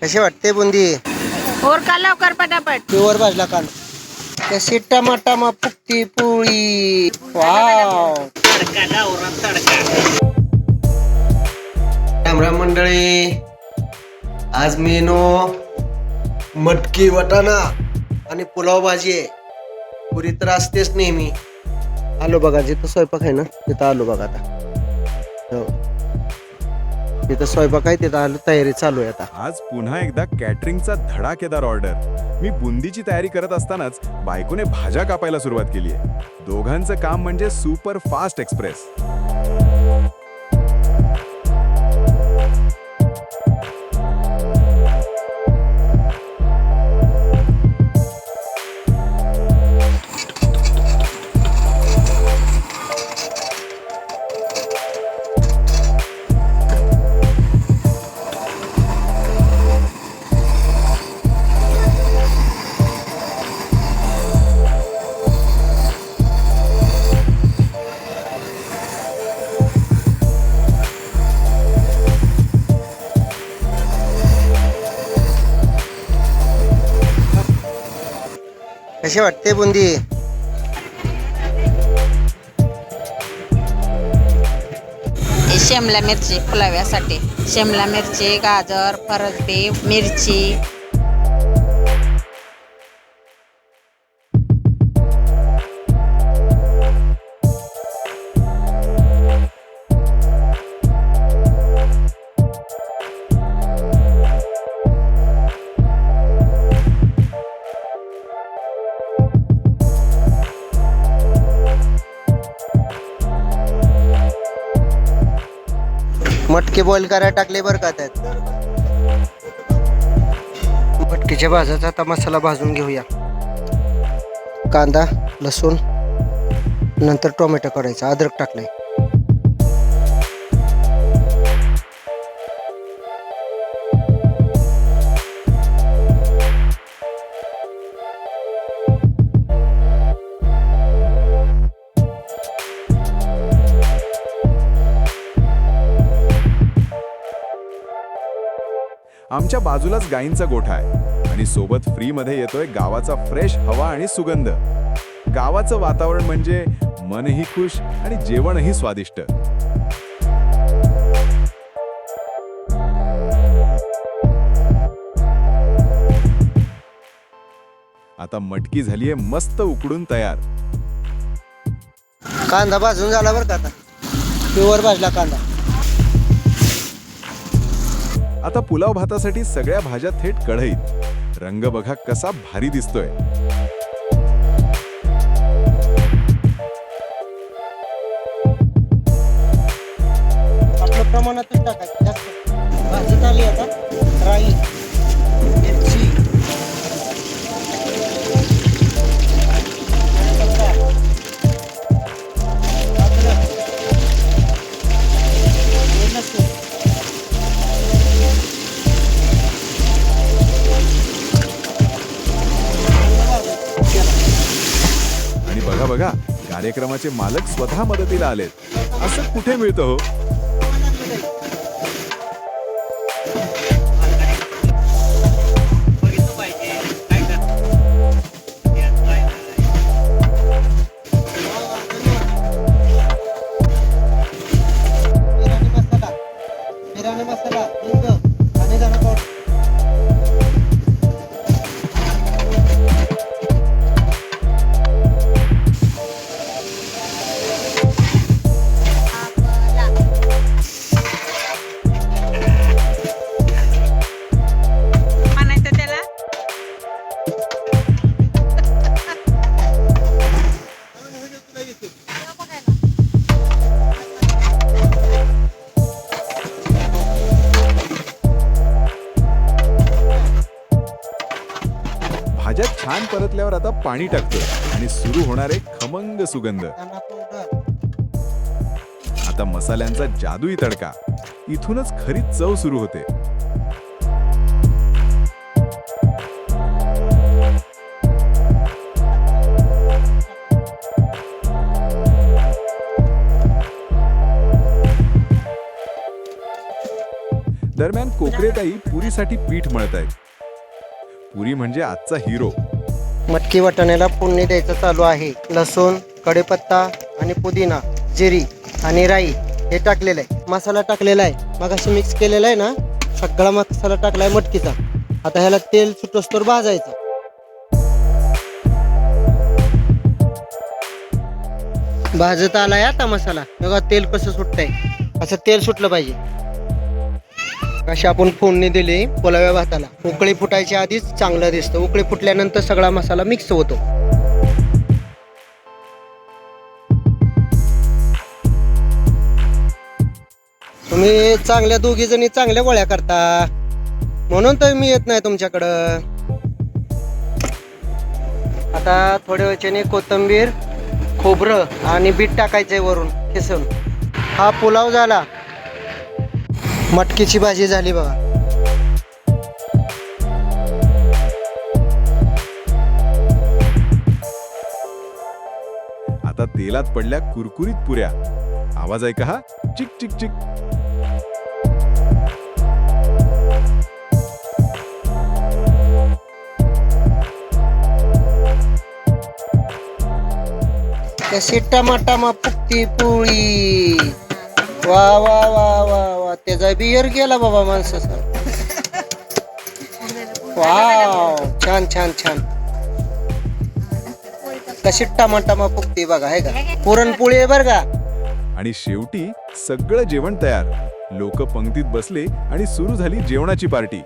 कशी वाटते बुंदी? और का लवकर पटापट. प्युअर भाजला कांदा. कशी टमाटामा फुकती पोळी. वाव. राम राम मंडळी. आज मेनू मटकी वटाणा आणि पुलाव भाजी आहे. पुरी तर असतेच नेहमी. आलो बघा, जिथं स्वयंपाक आहे ना तिथं आलो बघा. आता हो, तिथं स्वयंपाक आहे, तिथं आलो. तयारी चालू आहे आता. आज पुन्हा एकदा कॅटरिंगचा धडाकेदार ऑर्डर. मी बुंदीची तयारी करत असतानाच बायकोने भाज्या कापायला सुरुवात केली आहे. दोघांचं काम म्हणजे सुपर फास्ट एक्सप्रेस. कशी वाटते बुंदी? शिमला मिरची पुलाव्यासाठी. शिमला मिरची, गाजर, फरसबी, मिरची. मटकी बॉईल करायला टाकले बरं का त्यात. मटकीच्या भाजाचा आता मसाला भाजून घेऊया. कांदा, लसूण, नंतर टोमॅटो करायचा, अद्रक टाकलाय. आमच्या बाजूलाच गायींचा गोठा आहे आणि सोबत फ्री मध्ये येतोय गावाचा फ्रेश हवा आणि सुगंध. गावाचं वातावरण म्हणजे मनही खुश आणि जेवणही स्वादिष्ट. आता मटकी झालीये मस्त उकडून तयार. कांदा भाजून झाला बरं का आता. प्युअर भाजला कांदा. आता पुलाव भातासाठी सगळ्या भाज्या थेट कढईत. रंग बघा कसा भारी दिसतोय. आपल्या प्रमाणातच टाकायचं, जास्त भाजत आली. आता राई, मिरची, अद्रक, लसूण. आणि बघा बघा, कार्यक्रमाचे मालक स्वतः मदतीला आलेत. असं कुठे मिळतं हो. बिर्याणी मसाला, हिंग आणि धना पावडर. म्हणायचं त्याला. भाज्या छान परतल्यावर आता पाणी टाकतोय आणि सुरू होणारे खमंग सुगंध. धना पावडर. आता मसाल्यांचा जादुई तडका. इथूनच खरी चव सुरू होते. दरम्यान कोकरेताई पुरीसाठी पीठ मळतायत. पुरी म्हणजे आजचा हिरो. मटकी वाटाण्याला फोडणी द्यायचं चालू आहे. लसूण, कढीपत्ता आणि पुदिना, जिरी आणि राई हे टाकलेलं आहे. मसाला टाकलेला आहे. मग असं मिक्स केलेला आहे ना, सगळा मसाला टाकलाय मटकीचा. आता ह्याला तेल सुटोस्तोवर भाजायचं. भाजत आलाय आता मसाला. बघा तेल कसं सुटतंय. असं तेल सुटलं पाहिजे. कशी आपण फोडणी दिली पुलाव्या भाताला. उकळी फुटायच्या आधीच चांगलं दिसतं. उकळी फुटल्यानंतर सगळा मसाला मिक्स होतो. तुम्ही चांगल्या दोघी जणी चांगल्या गोळ्या करता, म्हणून तर मी येत नाही तुमच्याकडं. आता थोड्या वेळाने कोथिंबीर, खोबरं आणि बीट टाकायचंय वरून किसून. हा पुलाव झाला. मटकीची भाजी झाली बघा. आता तेलात पडल्या कुरकुरीत पुऱ्या. आवाज ऐका हा, चिक चिक चिक. कशी टमाटामा फुकती पोळी. वा वा वा वा वा, त्याचा बियर गेला बाबा माणसाचा. वाव, छान छान छान. कशी टमाटामा फुकती बघा, आहे का. पुरणपोळी आहे बर का. आणि शेवटी सगळं जेवण तयार. लोक पंक्तीत बसले आणि सुरू झाली जेवणाची पार्टी.